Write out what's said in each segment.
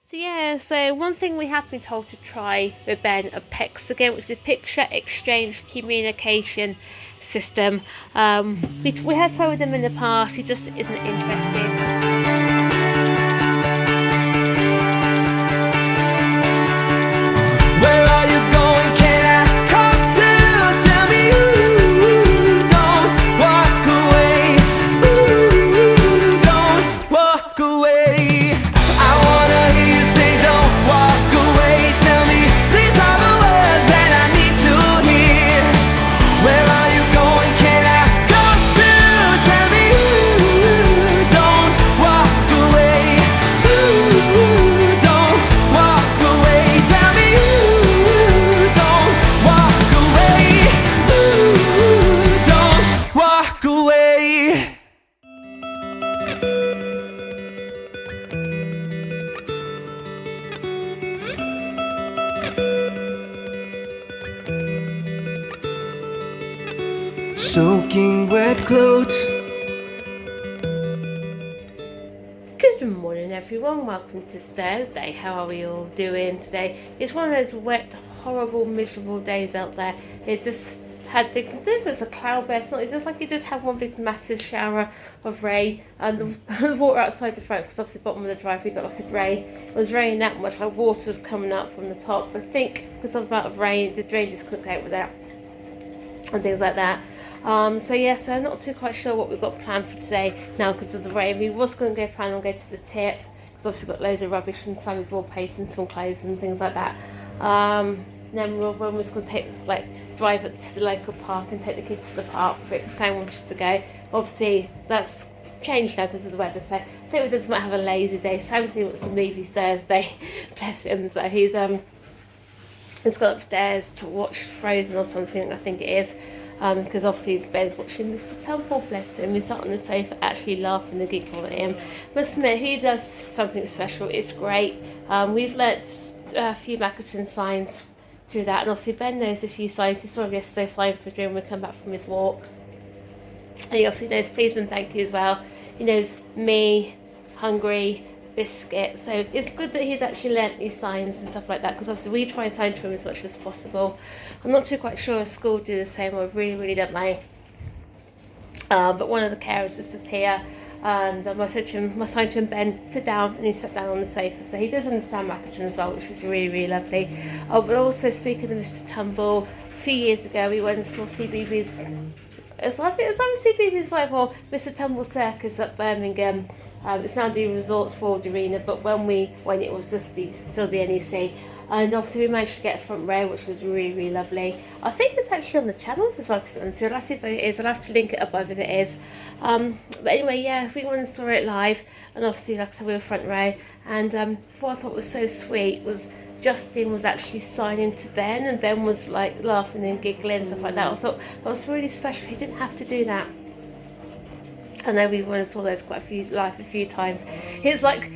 So yeah, so one thing we have been told to try with Ben are PECS again, which is Picture Exchange Communication System. We have tried with him in the past, he just isn't interested. Where are you going? Can I come to? Tell me don't walk away. Don't walk away. I wanna hear you say don't walk away. Tell me these are the words that I need to hear. Where are you going? Can I come to? Tell me don't walk away. Don't walk away. Tell me don't walk away. Don't walk away. Soaking wet clothes. Good morning everyone, welcome to Thursday. How are we all doing today? It's one of those wet, horrible, miserable days out there. It just had big, there was a cloud burst, it's just like it just had one big massive shower of rain, and the water outside the front, because obviously the bottom of the driveway got like a drain. It was raining that much, like water was coming up from the top. I think because of the amount of rain, the drain just couldn't cope with that and things like that. So I'm not too quite sure what we've got planned for today now because of the rain. We was going to plan on going to the tip because obviously got loads of rubbish and Sammy's wallpaper and some clothes and things like that. Then we're going to drive up to the local park and take the kids to the park for a bit of sandwiches to go. Obviously that's changed now because of the weather, so I think we just might have a lazy day. Sam's going to watch some movies Thursday, bless him, so he's gone upstairs to watch Frozen or something, I think it is. Because obviously Ben's watching Mr. Temple, bless him. He's sat on the sofa actually laughing and giggling at him. Must admit, he does something special. It's great. We've learnt a few Makaton signs through that, and obviously Ben knows a few signs. He saw him yesterday sign for when we come back from his walk. And he obviously knows please and thank you as well. He knows me, hungry, biscuit. So it's good that he's actually learnt these signs and stuff like that, because obviously we try and sign to him as much as possible. I'm not too quite sure if school do the same, I really don't know. But one of the carers is just here, and I said to him, Ben, sit down, and he sat down on the sofa. So he does understand Makaton as well, which is really lovely. But also speaking of Mr. Tumble, a few years ago we went and saw CBB's. It's like CBB's like, well, Mr. Tumble Circus at Birmingham. It's now the Resorts World Arena, but when we went, it was just still the NEC. And obviously we managed to get a front row, which was really lovely. I think it's actually on the channels as well, to be honest. So let's see if it is. I'll have to link it up if it is. But anyway, yeah, we went and saw it live, and obviously, like I said, we were front row. And what I thought was so sweet was Justin was actually signing to Ben, and Ben was like laughing and giggling and stuff like that. I thought that was really special. He didn't have to do that. I know we went and saw those quite a few times. It's like,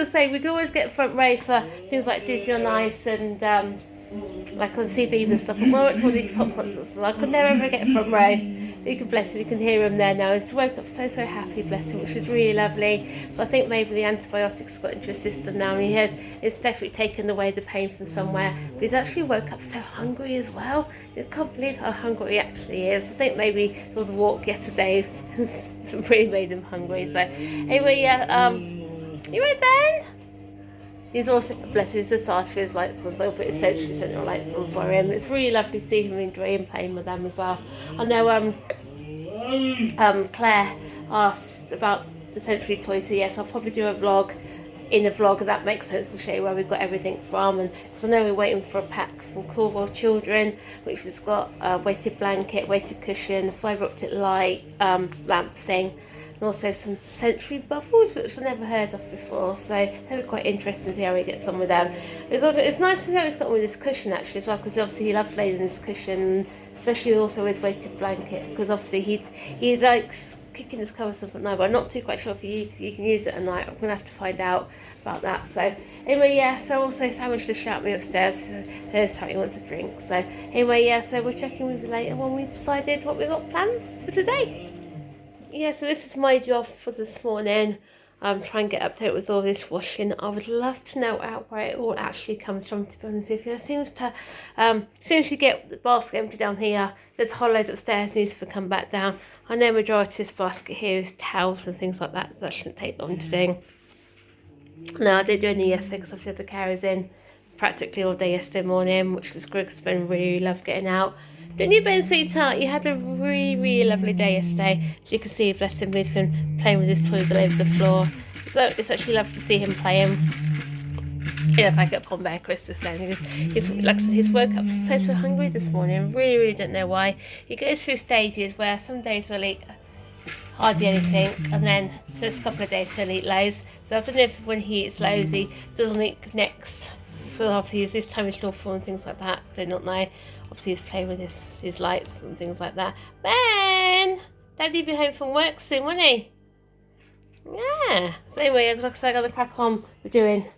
say we could always get front row for things like Disney on Ice and like on CB and stuff. But when I went to all these pop concerts, I could never ever get front row. You can bless him, we can hear him there now. He's woke up so happy, bless him, which is really lovely. So I think maybe the antibiotics got into his system now, and it's definitely taken away the pain from somewhere. But he's actually woke up so hungry as well. I can't believe how hungry he actually is. I think maybe the walk yesterday really made him hungry. So anyway, you right, Ben? He's also, bless him, he's just asked for his lights on, so I'll put his sensory centre lights on for him. It's really lovely to see him enjoying playing with them as well. I know Claire asked about the sensory toy, so yes, I'll probably do a vlog in a vlog, that makes sense, to show you where we've got everything from. And because I know we're waiting for a pack from Cornwall Children, which has got a weighted blanket, weighted cushion, a fibre optic light, lamp thing, and also some sensory bubbles, which I've never heard of before, so it'll be quite interesting to see how he gets on with them. It's nice to see how he's got on with this cushion actually as well, because obviously he loves laying in this cushion, especially also his weighted blanket, because obviously he likes kicking his covers up at night, but I'm not too quite sure if you can use it at night. I'm going to have to find out about that. So anyway, yeah, so also Sam just shout me upstairs, here's how he wants a drink. So anyway, yeah, so we'll check in with you later when we decided what we got planned for today. Yeah, so this is my job for this morning. try and get update with all this washing. I would love to know out where it all actually comes from, to be honest with you. It seems to, as soon as you get the basket empty down here, there's a whole load upstairs needs to come back down. I know majority of this basket here is towels and things like that, so that shouldn't take long to do. No, I did do any yesterday because I've had the carers in practically all day yesterday morning, which is good because Ben really loved getting out. Didn't you, Ben, sweetheart? You had a really lovely day yesterday. As you can see, bless him, he's been playing with his toys all over the floor. So it's actually lovely to see him playing. Yeah, if I get on Bear Christmas then. He's like I said, he's woke up so hungry this morning. Really don't know why. He goes through stages where some days he'll eat hardly anything, and then there's a couple of days he'll eat loads. So I don't know if when he eats loads he doesn't eat next. So obviously his tummy still full and things like that. Do not know. Obviously he's playing with his lights and things like that. Ben! Daddy'll be home from work soon, won't he? Yeah. So anyway, like I said, I got to crack on with doing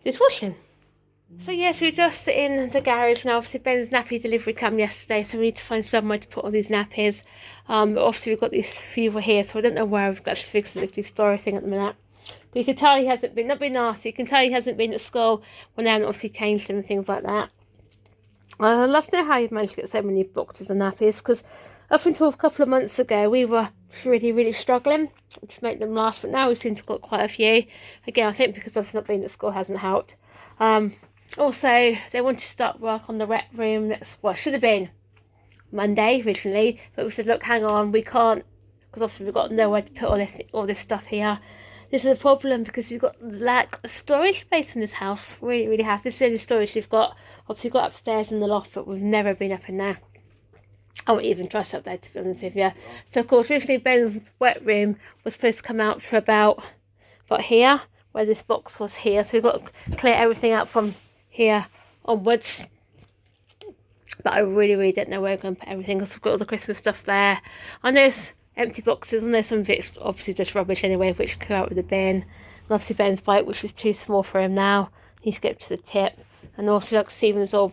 this washing. So yes, we're just in the garage now. Obviously Ben's nappy delivery came yesterday, so we need to find somewhere to put all these nappies. But obviously we've got these few here, so I don't know where we've got to fix the story thing at the minute. But you can tell he hasn't been, not being nasty, you can tell he hasn't been at school when they haven't obviously changed him and things like that. I'd love to know how you've managed to get so many boxes of nappies, because up until a couple of months ago we were really struggling to make them last, but now we seem to have got quite a few. Again, I think because obviously not being at school hasn't helped. Also, they wanted to start work on the rec room. That's what should have been Monday originally, but we said, look, hang on, we can't, because obviously we've got nowhere to put all this stuff here. This is a problem because we've got lack of storage space in this house. Really have. This is the only storage we've got. Obviously got upstairs in the loft, but we've never been up in there. I wouldn't even trust up there, to be honest with you. So of course originally Ben's wet room was supposed to come out to about here, where this box was here. So we've got to clear everything out from here onwards. But I really don't know where we're going to put everything, because we've got all the Christmas stuff there. I know it's empty boxes, and there's some bits obviously just rubbish anyway, which could go out with the bin. And obviously Ben's bike, which is too small for him now, he skipped to the tip. And also like Stephen's all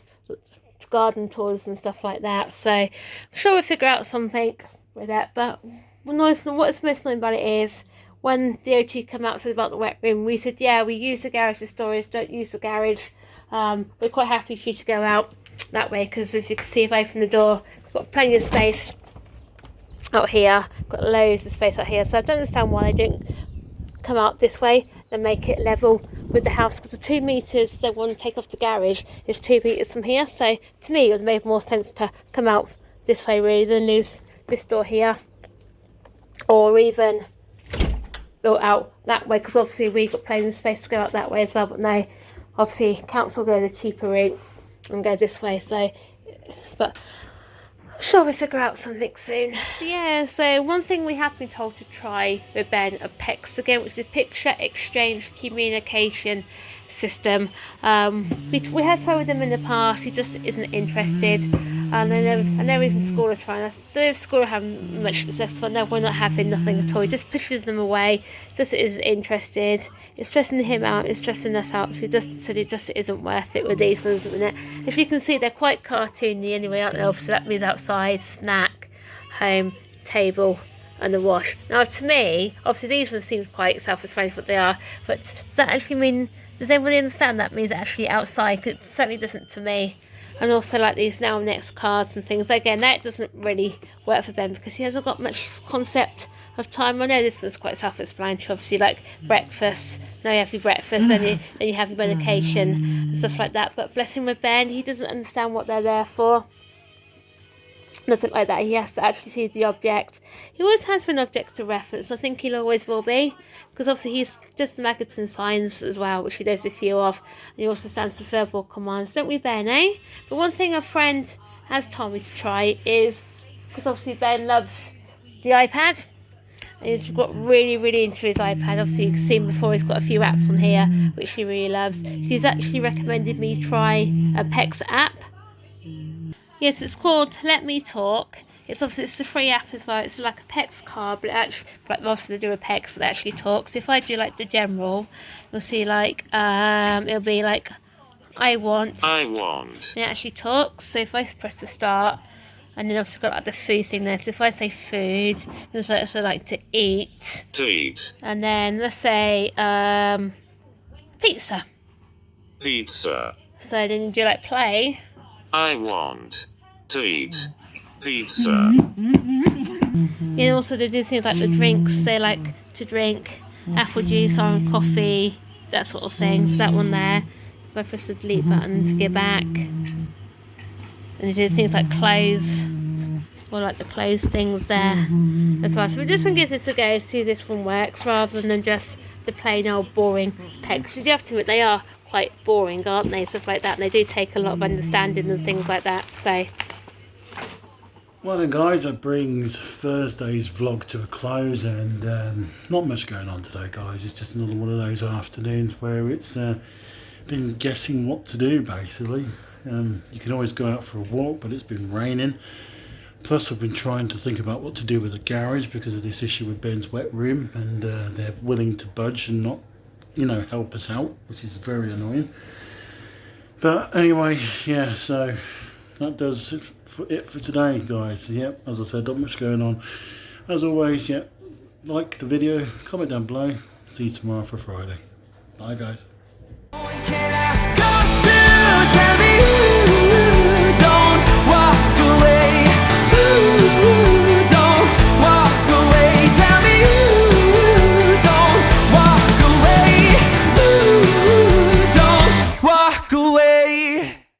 garden tools and stuff like that. So I'm sure we'll figure out something with that. But what's most annoying about it is when the OT came out about the wet room, we said, yeah, we use the garage as storage, don't use the garage. We're quite happy for you to go out that way, because if you can see, if I open the door, we've got plenty of space out here, got loads of space out here. So I don't understand why they didn't come out this way and make it level with the house, because the 2 meters they want to take off the garage is 2 meters from here. So to me it would make more sense to come out this way really than lose this door here, or even built out that way, because obviously we've got plenty of space to go out that way as well. But no, obviously council go the cheaper route and go this way. So but I'm sure we'll figure out something soon. So yeah, so one thing we have been told to try with Ben are PECS again, which is a Picture Exchange Communication System. We have tried with him in the past, he just isn't interested. And I know even school are trying. I don't know if school are having much success, but no, we're not having nothing at all. He just pushes them away, just isn't interested. It's stressing him out, it's stressing us out. So he just said it just isn't worth it with these ones at the minute. As you can see, they're quite cartoony anyway, aren't they? So that means outside, snack, home, table, and a wash. Now to me, obviously these ones seem quite self-explanatory what they are, but does that actually mean, does anybody understand that means actually outside? It certainly doesn't to me. And also like these now next cars and things. Again, that doesn't really work for Ben because he hasn't got much concept of time. I know this was quite self-explanatory, obviously, like breakfast. Now you have your breakfast, then you have your medication and stuff like that. But bless him with Ben, he doesn't understand what they're there for. Nothing like that. He has to actually see the object. He always has been an object to reference. I think he'll always will be, because obviously he's just the Magaton signs as well, which he knows a few of, and he also stands for verbal commands, don't we, Ben, eh? But one thing a friend has told me to try is, because obviously Ben loves the iPad, and he's got really into his iPad. Obviously you can see him before, he's got a few apps on here which he really loves. So he's actually recommended me try a PECS app. Yes, it's called Let Me Talk. It's obviously it's a free app as well. It's like a PECS card, but it actually, like obviously they do a PECS, but they actually talk. So if I do like the general, you'll see like it'll be like I want. And it actually talks. So if I press the start, And then I've just got like the food thing there. So if I say food, there's also like to eat. To eat. And then let's say pizza. Pizza. So then do you like play? I want to eat pizza. And also they do things like the drinks. They like to drink apple juice, orange coffee, that sort of thing. So that one there. If I press the delete button to get back. And they do things like clothes, or like the clothes things there as well. So we're just going to give this a go, see if this one works, rather than just the plain old boring PECS. You have to admit, they are quite boring, aren't they? Stuff like that. And they do take a lot of understanding and things like that. So, well then guys, that brings Thursday's vlog to a close, and not much going on today guys. It's just another one of those afternoons where it's been guessing what to do basically. You can always go out for a walk, but it's been raining. Plus I've been trying to think about what to do with the garage because of this issue with Ben's wet room, and they're willing to budge and not, you know, help us out, which is very annoying. But anyway, yeah, so that does it for today guys. Yep, as I said, not much going on. As always, yeah, like the video, comment down below. See you tomorrow for Friday. Bye guys.